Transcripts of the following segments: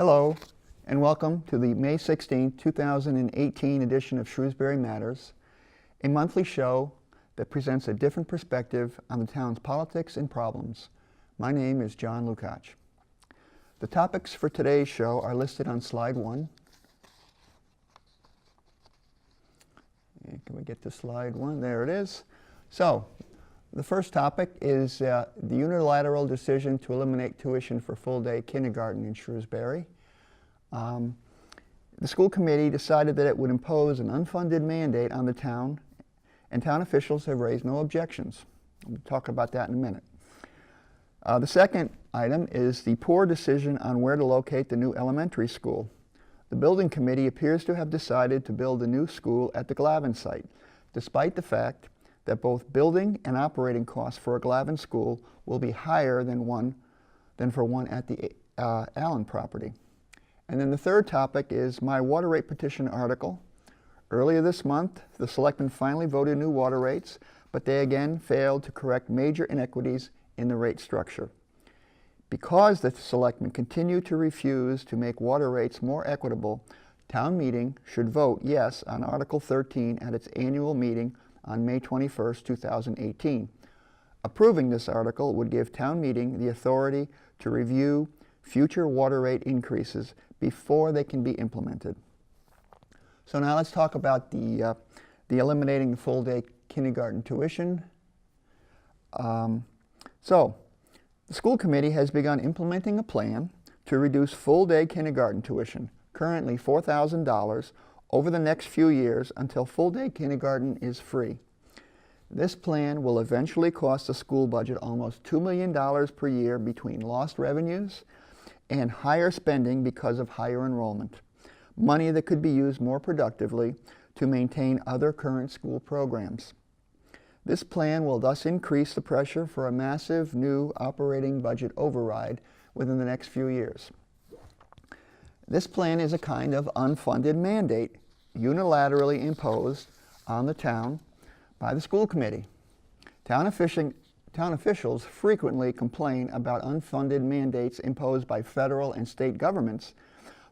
Hello, and welcome to the May 16, 2018 edition of Shrewsbury Matters, a monthly show that presents a different perspective on the town's politics and problems. My name is John Lukach. The topics for today's show are listed on slide 1. And can we get to slide 1? There it is. So, the first topic is the unilateral decision to eliminate tuition for full-day kindergarten in Shrewsbury. The school committee decided that it would impose an unfunded mandate on the town, and town officials have raised no objections. We'll talk about that in a minute. The second item is the poor decision on where to locate the new elementary school. The building committee appears to have decided to build a new school at the Glavin site, despite the fact that both building and operating costs for a Glavin school will be higher than for one at the Allen property. And then the third topic is my water rate petition article. Earlier this month, the Selectmen finally voted new water rates, but they again failed to correct major inequities in the rate structure. Because the Selectmen continue to refuse to make water rates more equitable, town meeting should vote yes on Article 13 at its annual meeting on May 21st, 2018. Approving this article would give town meeting the authority to review future water rate increases before they can be implemented. So now let's talk about the eliminating the full-day kindergarten tuition. So the school committee has begun implementing a plan to reduce full-day kindergarten tuition, currently $4,000, over the next few years until full-day kindergarten is free. This plan will eventually cost the school budget almost $2 million per year between lost revenues and higher spending because of higher enrollment, money that could be used more productively to maintain other current school programs. This plan will thus increase the pressure for a massive new operating budget override within the next few years. This plan is a kind of unfunded mandate unilaterally imposed on the town by the school committee. Town officials frequently complain about unfunded mandates imposed by federal and state governments,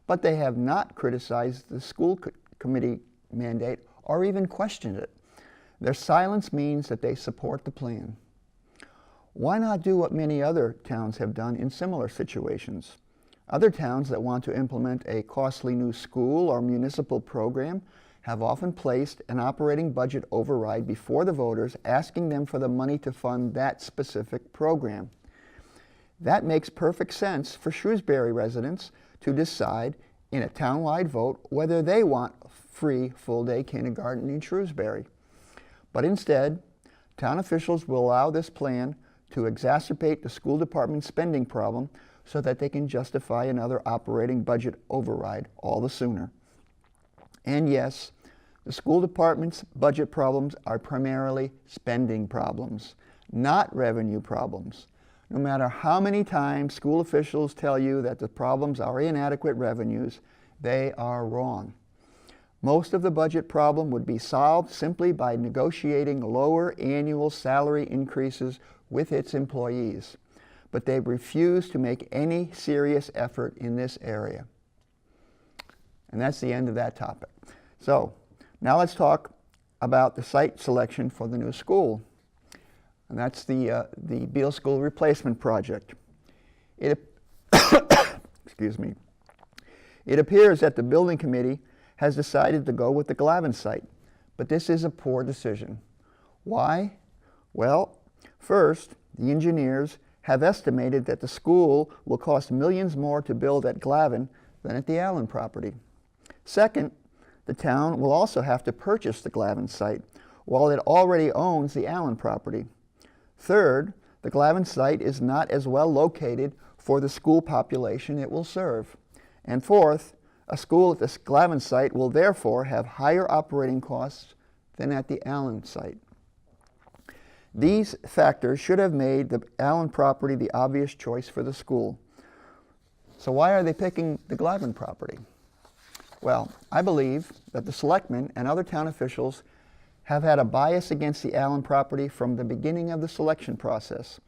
but they have not criticized the school committee mandate or even questioned it. Their silence means that they support the plan. Why not do what many other towns have done in similar situations? Other towns that want to implement a costly new school or municipal program have often placed an operating budget override before the voters, asking them for the money to fund that specific program. That makes perfect sense for Shrewsbury residents to decide in a townwide vote whether they want free full-day kindergarten in Shrewsbury. But instead, town officials will allow this plan to exacerbate the school department's spending problem so that they can justify another operating budget override all the sooner. And yes, the school department's budget problems are primarily spending problems, not revenue problems. No matter how many times school officials tell you that the problems are inadequate revenues, they are wrong. Most of the budget problem would be solved simply by negotiating lower annual salary increases with its employees, but they refuse to make any serious effort in this area. And that's the end of that topic. So now let's talk about the site selection for the new school. And that's the Beale School Replacement Project. Excuse me. It appears that the building committee has decided to go with the Glavin site, but this is a poor decision. Why? Well, first, the engineers have estimated that the school will cost millions more to build at Glavin than at the Allen property. Second, the town will also have to purchase the Glavin site, while it already owns the Allen property. Third, the Glavin site is not as well located for the school population it will serve. And fourth, a school at the Glavin site will therefore have higher operating costs than at the Allen site. These factors should have made the Allen property the obvious choice for the school. So why are they picking the Glavin property? Well, I believe that the Selectmen and other town officials have had a bias against the Allen property from the beginning of the selection process,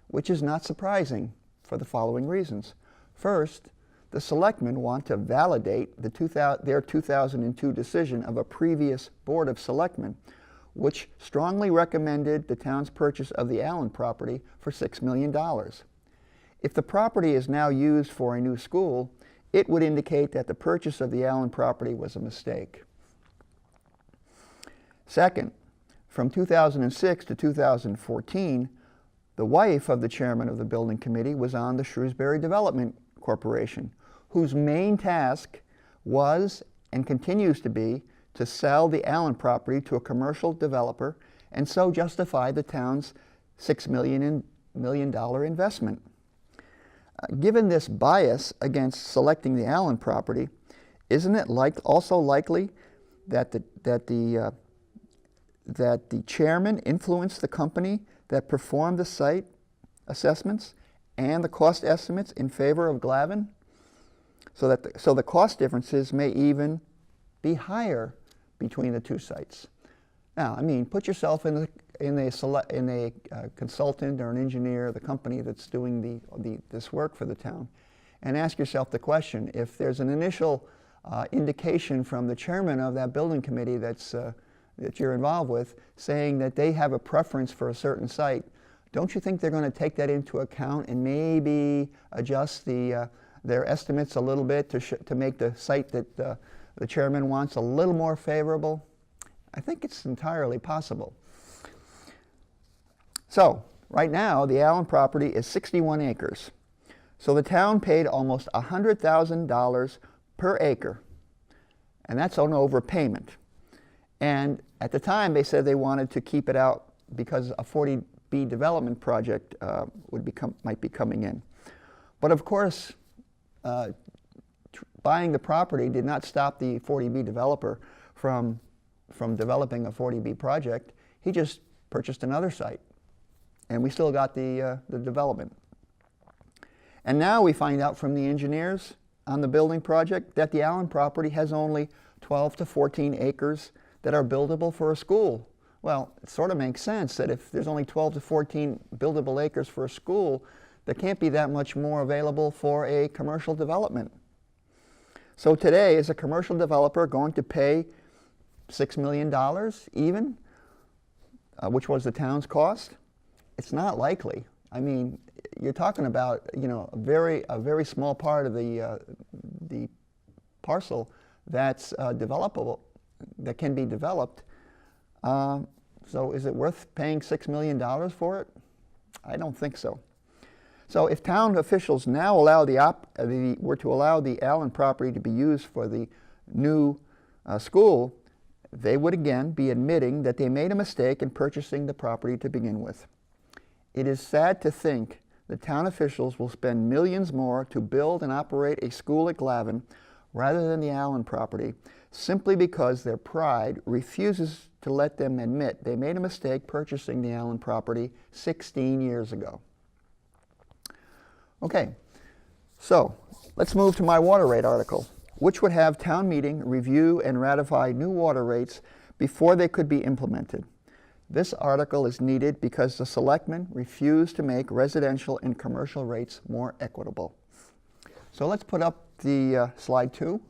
which is not surprising for the following reasons. First, the Selectmen want to validate their 2002 decision of a previous Board of Selectmen, which strongly recommended the town's purchase of the Allen property for $6 million. If the property is now used for a new school, it would indicate that the purchase of the Allen property was a mistake. Second, from 2006 to 2014, the wife of the chairman of the building committee was on the Shrewsbury Development Corporation, whose main task was and continues to be to sell the Allen property to a commercial developer and so justify the town's $6 million investment. Given this bias against selecting the Allen property, isn't it also likely that the chairman influenced the company that performed the site assessments and the cost estimates in favor of Glavin? So the cost differences may even be higher between the two sites. Now, I mean, put yourself in a consultant or an engineer, the company that's doing this work for the town, and ask yourself the question: if there's an initial indication from the chairman of that building committee that you're involved with, saying that they have a preference for a certain site, don't you think they're going to take that into account and maybe adjust their estimates a little bit to make the site that the chairman wants a little more favorable? I think it's entirely possible. So, right now, the Allen property is 61 acres. So the town paid almost $100,000 per acre, and that's an overpayment. And at the time, they said they wanted to keep it out because a 40B development project might be coming in. But of course, buying the property did not stop the 40B developer from developing a 40B project. He just purchased another site, and we still got the development. And now we find out from the engineers on the building project that the Allen property has only 12 to 14 acres that are buildable for a school. Well, it sort of makes sense that if there's only 12 to 14 buildable acres for a school, there can't be that much more available for a commercial development. So today, is a commercial developer going to pay $6 million even, which was the town's cost? It's not likely. I mean, you're talking about, you know, a very small part of the parcel that's developable, that can be developed. So is it worth paying $6 million for it? I don't think so. So if town officials now were to allow the Allen property to be used for the new school, they would again be admitting that they made a mistake in purchasing the property to begin with. It is sad to think that town officials will spend millions more to build and operate a school at Glavin rather than the Allen property, simply because their pride refuses to let them admit they made a mistake purchasing the Allen property 16 years ago. Okay, so let's move to my water rate article, which would have town meeting review and ratify new water rates before they could be implemented. This article is needed because the Selectmen refused to make residential and commercial rates more equitable. So let's put up the slide 2,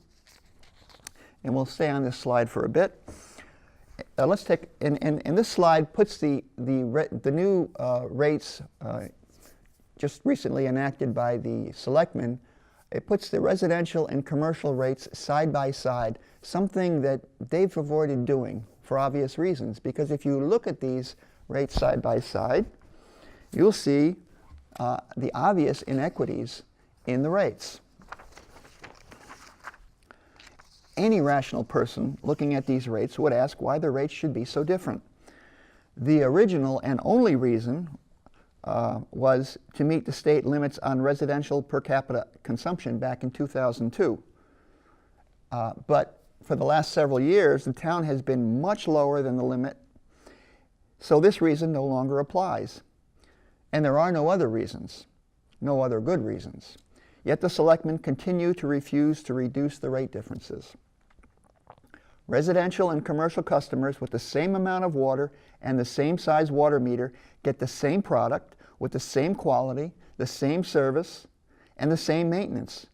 and we'll stay on this slide for a bit. Let's take, and this slide puts the new rates just recently enacted by the Selectmen. It puts the residential and commercial rates side by side, something that they've avoided doing for obvious reasons, because if you look at these rates side by side, you'll see the obvious inequities in the rates. Any rational person looking at these rates would ask why the rates should be so different. The original and only reason was to meet the state limits on residential per capita consumption back in 2002. But for the last several years, the town has been much lower than the limit, so this reason no longer applies. And there are no other reasons, no other good reasons. Yet the Selectmen continue to refuse to reduce the rate differences. Residential and commercial customers with the same amount of water and the same size water meter get the same product with the same quality, the same service, and the same maintenance.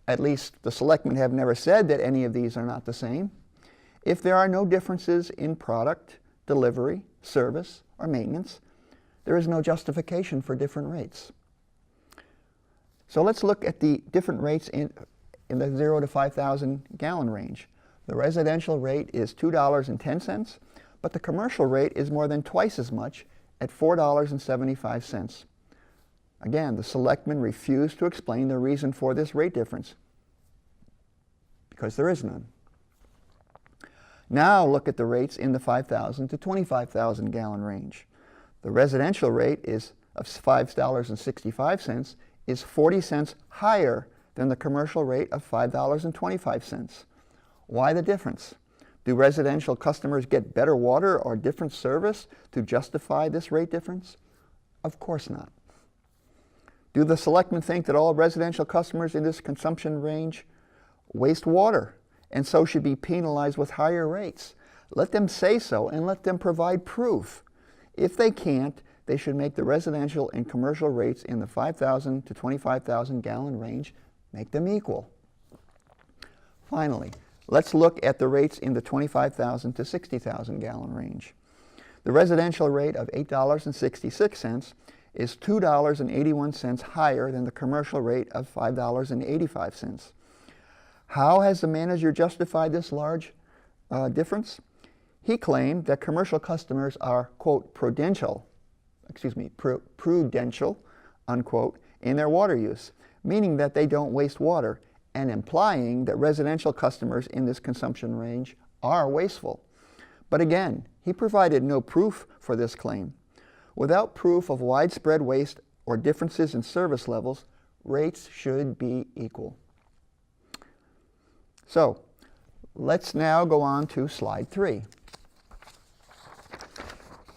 at least the selectmen have never said that any of these are not the same. If there are no differences in product, delivery, service, or maintenance, there is no justification for different rates. So let's look at the different rates in the 0 to 5,000 gallon range. The residential rate is $2.10, but the commercial rate is more than twice as much at $4.75. Again, the selectmen refused to explain the reason for this rate difference, because there is none. Now look at the rates in the 5,000 to 25,000 gallon range. The residential rate is of $5.65 is 40 cents higher than the commercial rate of $5.25. Why the difference? Do residential customers get better water or different service to justify this rate difference? Of course not. Do the selectmen think that all residential customers in this consumption range waste water and so should be penalized with higher rates? Let them say so and let them provide proof. If they can't, they should make the residential and commercial rates in the 5,000 to 25,000 gallon range, make them equal. Finally, let's look at the rates in the 25,000 to 60,000 gallon range. The residential rate of $8.66 is $2.81 higher than the commercial rate of $5.85. How has the manager justified this large difference? He claimed that commercial customers are, quote, prudential, unquote, in their water use, meaning that they don't waste water, and implying that residential customers in this consumption range are wasteful. But again, he provided no proof for this claim. Without proof of widespread waste or differences in service levels, rates should be equal. So, let's now go on to slide 3.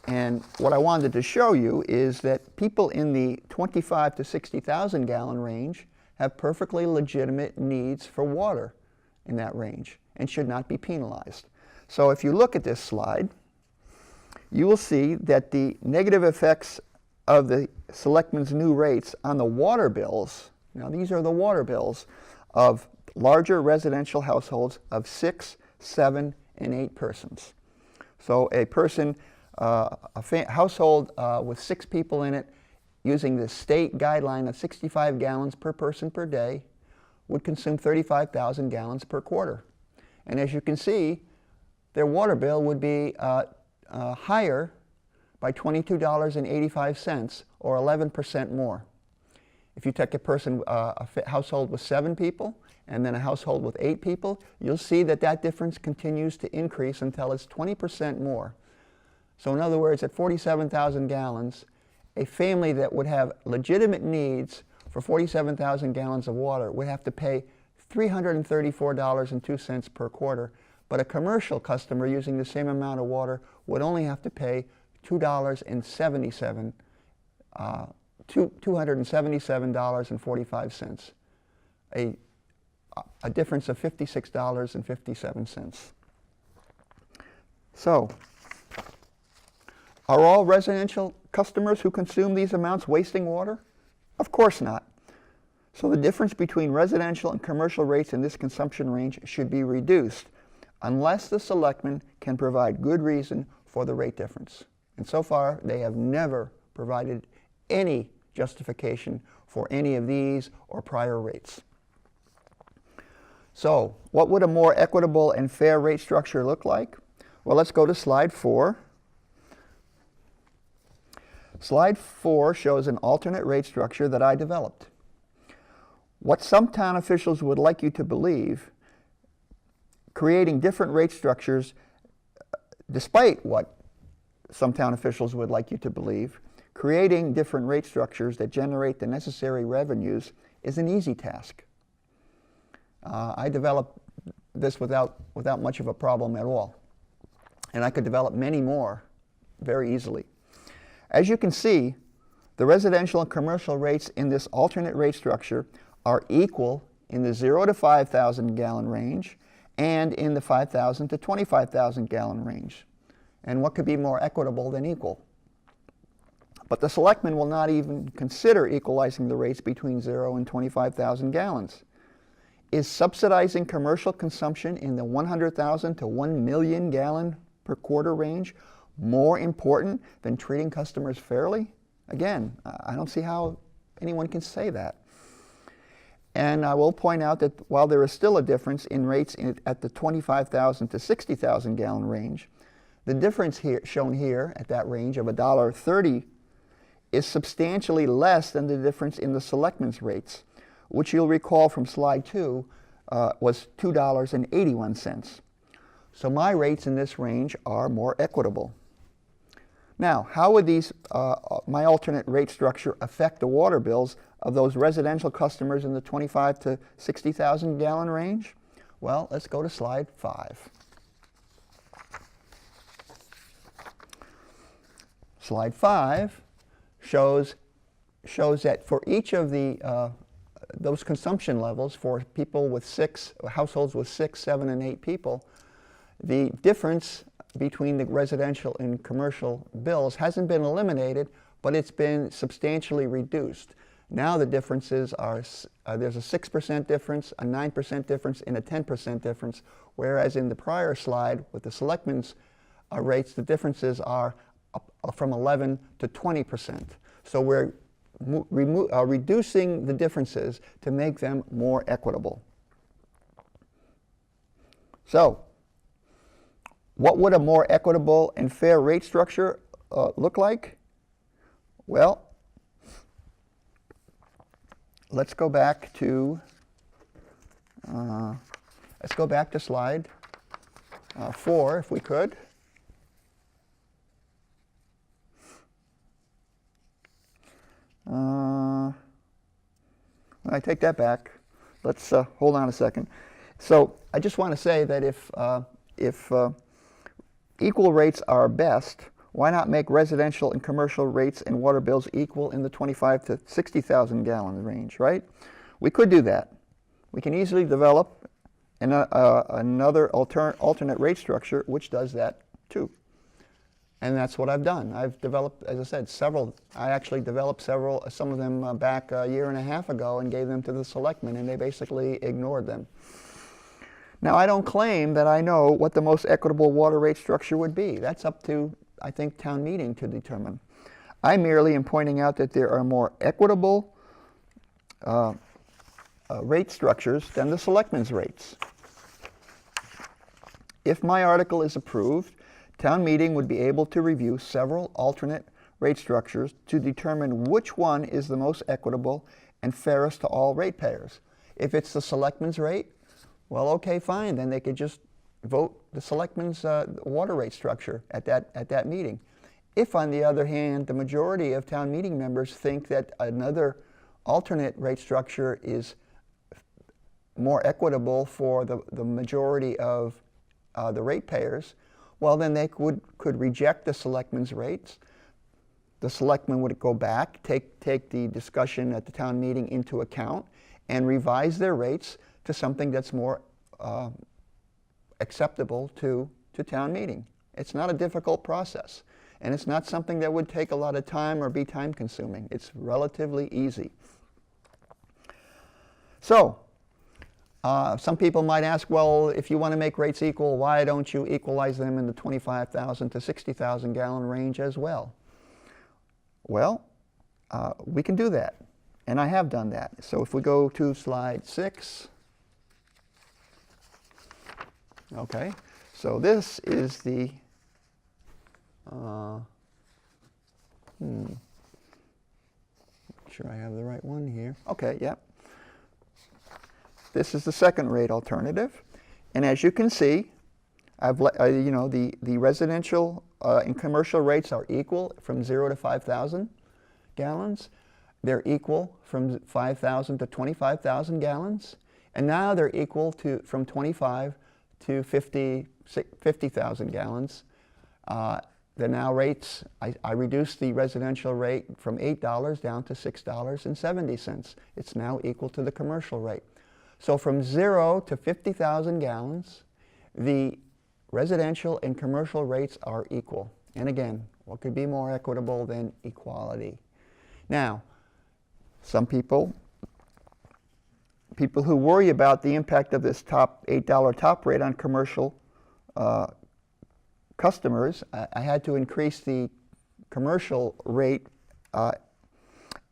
And what I wanted to show you is that people in the 25 to 60,000 gallon range have perfectly legitimate needs for water in that range and should not be penalized. So if you look at this slide, you will see that the negative effects of the selectmen's new rates on the water bills, now these are the water bills of larger residential households of 6, 7, and 8 persons. So a person, household with 6 people in it, using the state guideline of 65 gallons per person per day, would consume 35,000 gallons per quarter. And as you can see, their water bill would be higher by $22.85, or 11% more. If you take a household with 7 people and then a household with 8 people, you'll see that that difference continues to increase until it's 20% more. So in other words, at 47,000 gallons, a family that would have legitimate needs for 47,000 gallons of water would have to pay $334.02 per quarter, but a commercial customer using the same amount of water would only have to pay $277.45, a difference of $56.57. So, are all residential customers who consume these amounts wasting water? Of course not. So the difference between residential and commercial rates in this consumption range should be reduced unless the selectmen can provide good reason for the rate difference. And so far, they have never provided any justification for any of these or prior rates. So, what would a more equitable and fair rate structure look like? Well, let's go to slide 4. Slide 4 shows an alternate rate structure that I developed. What some town officials would like you to believe, creating different rate structures, despite what some town officials would like you to believe, creating different rate structures that generate the necessary revenues is an easy task. I developed this without much of a problem at all. And I could develop many more very easily. As you can see, the residential and commercial rates in this alternate rate structure are equal in the 0 to 5,000 gallon range and in the 5,000 to 25,000 gallon range. And what could be more equitable than equal? But the selectmen will not even consider equalizing the rates between 0 and 25,000 gallons. Is subsidizing commercial consumption in the 100,000 to 1 million gallon per quarter range more important than treating customers fairly? Again, I don't see how anyone can say that. And I will point out that while there is still a difference in rates at the 25,000 to 60,000 gallon range, the difference here, shown here at that range of $1.30 is substantially less than the difference in the Selectmen's rates, which you'll recall from slide 2 was $2.81. So my rates in this range are more equitable. Now, how would my alternate rate structure affect the water bills of those residential customers in the 25 to 60,000 gallon range? Well, let's go to slide 5. Slide 5 shows that for each of those consumption levels for people with households with 6, 7, and 8 people, the difference between the residential and commercial bills hasn't been eliminated, but it's been substantially reduced. Now the differences are, there's a 6% difference, a 9% difference, and a 10% difference, whereas in the prior slide with the Selectmen's rates, the differences are from 11 to 20%. So we're reducing the differences to make them more equitable. So, what would a more equitable and fair rate structure look like? Well, let's go back to slide 4, if we could. I take that back. Let's hold on a second. So I just want to say that if equal rates are best, why not make residential and commercial rates and water bills equal in the 25 to 60,000 gallon range, right? We could do that. We can easily develop another alternate rate structure which does that too. And that's what I've done. I've developed, as I said, several. I actually developed some of them back a year and a half ago and gave them to the Selectmen, and they basically ignored them. Now, I don't claim that I know what the most equitable water rate structure would be. That's up to, I think, town meeting to determine. I merely am pointing out that there are more equitable rate structures than the Selectmen's rates. If my article is approved, town meeting would be able to review several alternate rate structures to determine which one is the most equitable and fairest to all ratepayers. If it's the Selectmen's rate, well, okay, fine, then they could just vote the Selectmen's water rate structure at that meeting. If, on the other hand, the majority of town meeting members think that another alternate rate structure is more equitable for the majority of the ratepayers, well, then they could reject the Selectmen's rates. The Selectmen would go back, take the discussion at the town meeting into account, and revise their rates to something that's more acceptable to town meeting. It's not a difficult process, and it's not something that would take a lot of time or be time-consuming. It's relatively easy. So, some people might ask, well, if you want to make rates equal, why don't you equalize them in the 25,000 to 60,000 gallon range as well? Well, we can do that, and I have done that. So if we go to slide 6, okay, so this is the, make sure I have the right one here. Okay, yeah. This is the second rate alternative, and as you can see, the residential and commercial rates are equal from 0 to 5,000 gallons. They're equal from 5,000 to 25,000 gallons, and now they're equal to from 25 to 50,000 gallons. The now rates, I reduced the residential rate from $8 down to $6.70. It's now equal to the commercial rate. So from 0 to 50,000 gallons, the residential and commercial rates are equal. And again, what could be more equitable than equality? Now, some people people who worry about the impact of this $8 top rate on commercial customers, I had to increase the commercial rate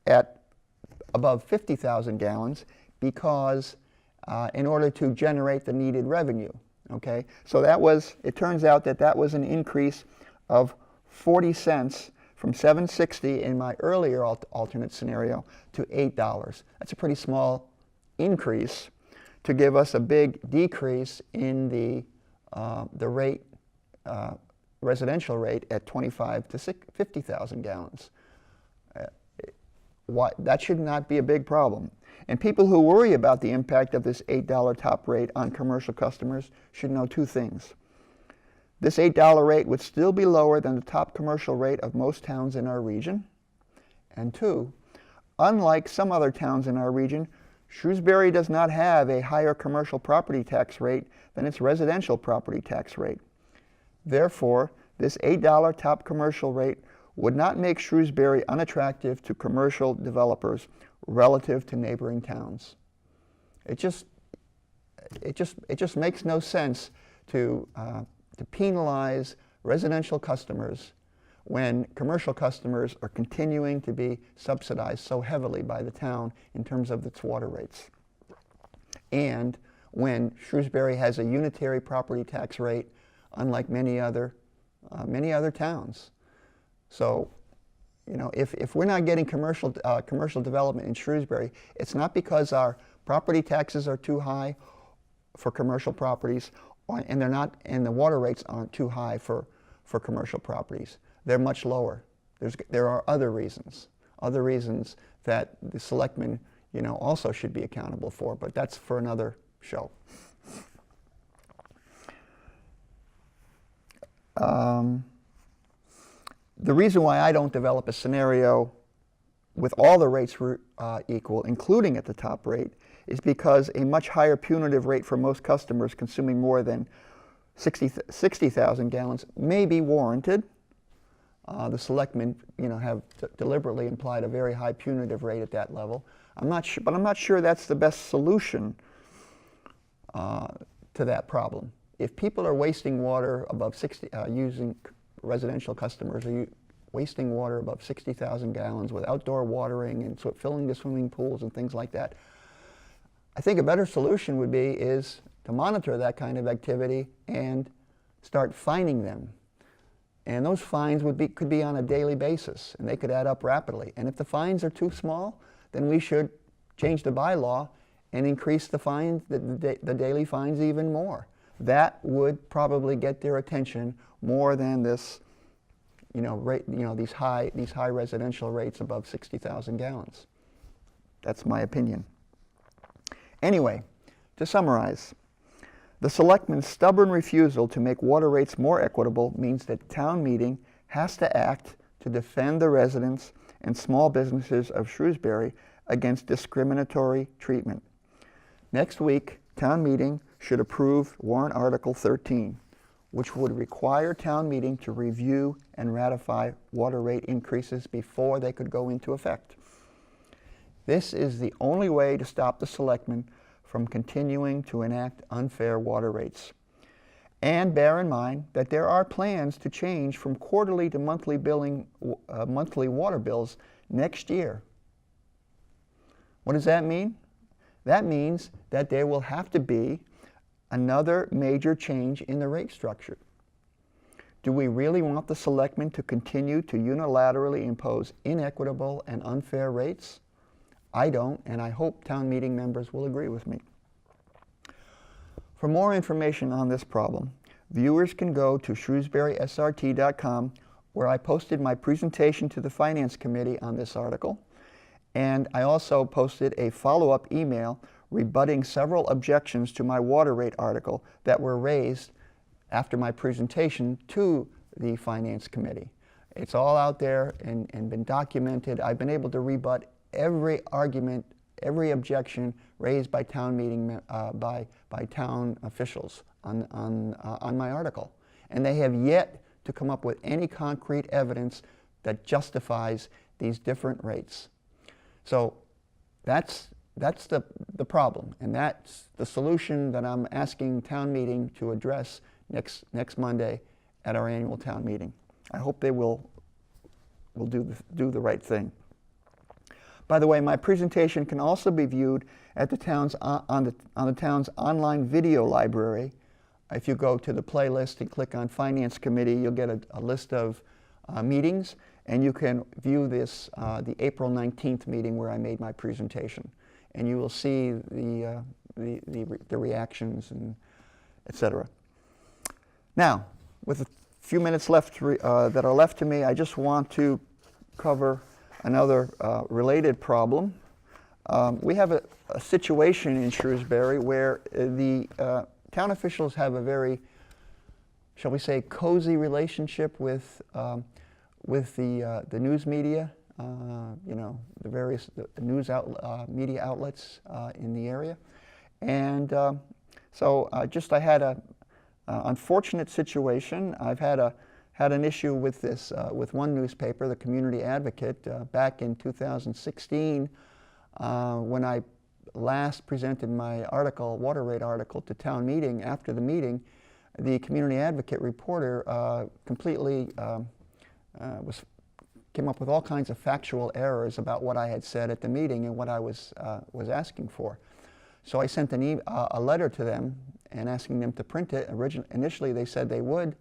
at above 50,000 gallons because in order to generate the needed revenue. Okay, so it turns out that was an increase of 40 cents from $7.60 in my earlier alternate scenario to $8. That's a pretty small increase to give us a big decrease in the rate, residential rate at 25 to 50,000 gallons. That should not be a big problem. And people who worry about the impact of this $8 top rate on commercial customers should know two things. This $8 rate would still be lower than the top commercial rate of most towns in our region. And two, unlike some other towns in our region, Shrewsbury does not have a higher commercial property tax rate than its residential property tax rate. Therefore, this $8 top commercial rate would not make Shrewsbury unattractive to commercial developers relative to neighboring towns. It just makes no sense to penalize residential customers when commercial customers are continuing to be subsidized so heavily by the town in terms of its water rates. And when Shrewsbury has a unitary property tax rate, unlike many other towns. So, you know, if we're not getting commercial development in Shrewsbury, it's not because our property taxes are too high for commercial properties, and the water rates aren't too high for commercial properties. They're much lower. There are other reasons that the selectmen, you know, also should be accountable for, but that's for another show. The reason why I don't develop a scenario with all the rates equal, including at the top rate, is because a much higher punitive rate for most customers consuming more than 60,000 gallons may be warranted. The selectmen, you know, have deliberately implied a very high punitive rate at that level. I'm not sure that's the best solution to that problem. If people are wasting water above residential customers are wasting water above 60,000 gallons with outdoor watering and filling the swimming pools and things like that, I think a better solution would be to monitor that kind of activity and start fining them. And those fines could be on a daily basis, and they could add up rapidly. And if the fines are too small, then we should change the bylaw and increase the fines, the daily fines even more. That would probably get their attention more than this, you know, rate, you know, these high residential rates above 60,000 gallons. That's my opinion. Anyway, to summarize, the selectmen's stubborn refusal to make water rates more equitable means that town meeting has to act to defend the residents and small businesses of Shrewsbury against discriminatory treatment. Next week, town meeting should approve warrant Article 13, which would require town meeting to review and ratify water rate increases before they could go into effect. This is the only way to stop the selectmen from continuing to enact unfair water rates. And bear in mind that there are plans to change from quarterly to monthly water bills next year. What does that mean? That means that there will have to be another major change in the rate structure. Do we really want the selectmen to continue to unilaterally impose inequitable and unfair rates? I don't, and I hope town meeting members will agree with me. For more information on this problem, viewers can go to shrewsburysrt.com, where I posted my presentation to the Finance Committee on this article, and I also posted a follow-up email rebutting several objections to my water rate article that were raised after my presentation to the Finance Committee. It's all out there and been documented. I've been able to rebut every argument, every objection raised by town meeting, by town officials on my article. And they have yet to come up with any concrete evidence that justifies these different rates. So that's that's the problem, and that's the solution that I'm asking town meeting to address next Monday at our annual town meeting. I hope they will do the right thing. By the way, my presentation can also be viewed at the town's on the town's online video library. If you go to the playlist and click on Finance Committee, you'll get a list of meetings, and you can view this the April 19th meeting where I made my presentation, and you will see the reactions and etc. Now, with a few minutes left that are left to me, I just want to cover another related problem. We have a situation in Shrewsbury where the town officials have a very, shall we say, cozy relationship with the news media, the various news media outlets in the area. And so I had a unfortunate situation. I've had an issue with this, with one newspaper, the Community Advocate, back in 2016, when I last presented my article, water rate article, to town meeting. After the meeting, the Community Advocate reporter completely came up with all kinds of factual errors about what I had said at the meeting and what I was asking for. So I sent a letter to them and asking them to print it. Initially they said they would,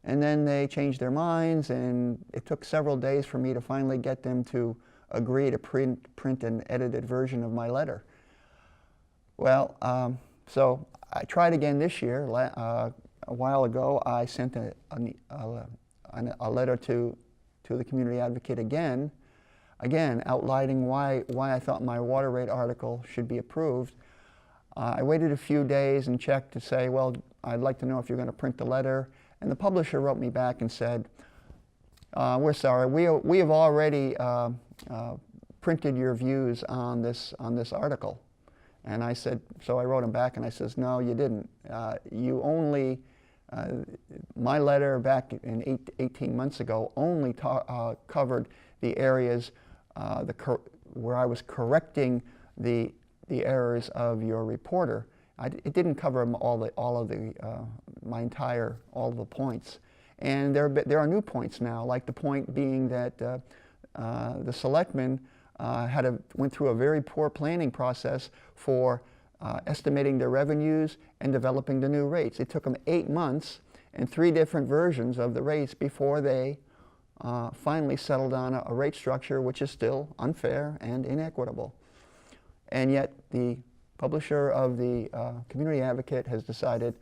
and then they changed their minds, and it took several days for me to finally get them to agree to print an edited version of my letter. Well, so I tried again this year. A while ago, I sent a letter to the Community Advocate again outlining why I thought my water rate article should be approved. I waited a few days and checked to say, well, I'd like to know if you're going to print the letter. And the publisher wrote me back and said, we're sorry, we have already printed your views on this article. And I said, so I wrote him back and I says, no, you didn't. You only, my letter back in 18 months ago only covered the areas where I was correcting the errors of your reporter. It didn't cover all of the points. And there are new points now, like the point being that the Selectmen went through a very poor planning process for estimating their revenues and developing the new rates. It took them 8 months and 3 different versions of the rates before they finally settled on a rate structure which is still unfair and inequitable. And yet the publisher of the Community Advocate has decided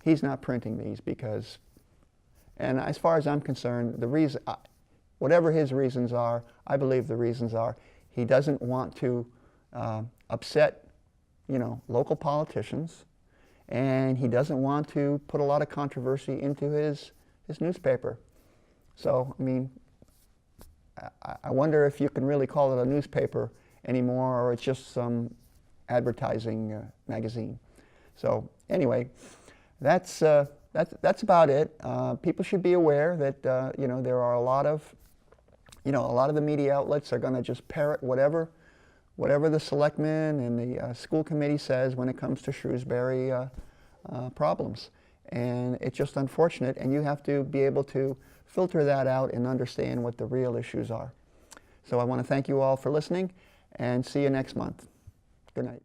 he's not printing these because, and as far as I'm concerned, the reason, whatever his reasons are, I believe the reasons are he doesn't want to upset, local politicians, and he doesn't want to put a lot of controversy into his newspaper. So, I mean, I wonder if you can really call it a newspaper anymore, or it's just some advertising magazine. So anyway, that's about it. People should be aware that there are a lot of the media outlets are going to just parrot whatever the Selectmen and the school committee says when it comes to Shrewsbury problems, and it's just unfortunate. And you have to be able to filter that out and understand what the real issues are. So I want to thank you all for listening, and see you next month. Good night.